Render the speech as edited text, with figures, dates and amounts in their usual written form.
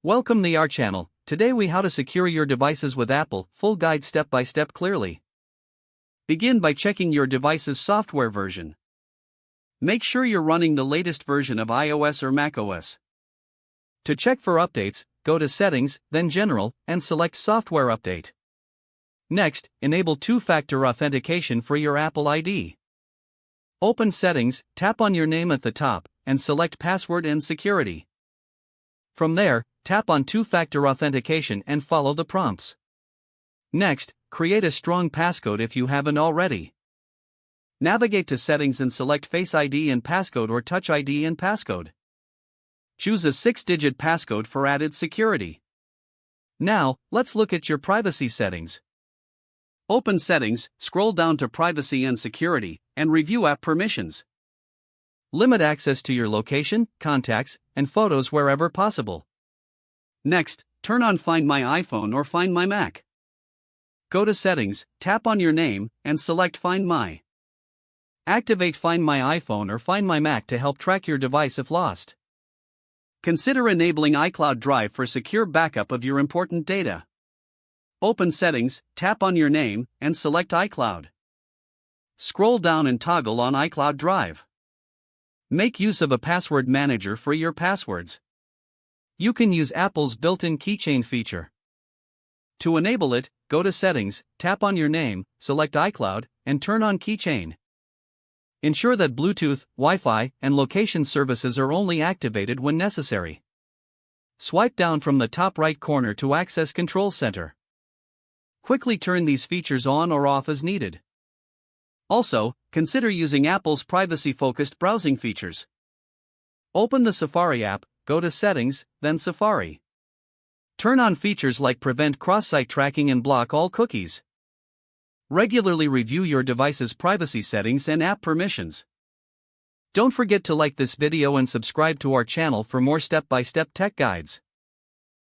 Welcome to our channel. Today we how to secure your devices with Apple, full guide step by step clearly. Begin by checking your device's software version. Make sure you're running the latest version of iOS or macOS. To check for updates, go to Settings, then General, and select Software Update. Next, enable two-factor authentication for your Apple ID. Open Settings, tap on your name at the top, and select Password and Security. From there, tap on two-factor authentication and follow the prompts. Next, create a strong passcode if you haven't already. Navigate to Settings and select Face ID and Passcode or Touch ID and Passcode. Choose a 6-digit passcode for added security. Now, let's look at your privacy settings. Open Settings, scroll down to Privacy and Security, and review app permissions. Limit access to your location, contacts, and photos wherever possible. Next, turn on Find My iPhone or Find My Mac. Go to Settings, tap on your name, and select Find My. Activate Find My iPhone or Find My Mac to help track your device if lost. Consider enabling iCloud Drive for secure backup of your important data. Open Settings, tap on your name, and select iCloud. Scroll down and toggle on iCloud Drive. Make use of a password manager for your passwords. You can use Apple's built-in keychain feature. To enable it, go to Settings, tap on your name, select iCloud, and turn on Keychain. Ensure that Bluetooth, Wi-Fi, and location services are only activated when necessary. Swipe down from the top right corner to access Control Center. Quickly turn these features on or off as needed. Also, consider using Apple's privacy-focused browsing features. Open the Safari app, go to Settings, then Safari. Turn on features like Prevent Cross-Site Tracking and Block All Cookies. Regularly review your device's privacy settings and app permissions. Don't forget to like this video and subscribe to our channel for more step-by-step tech guides.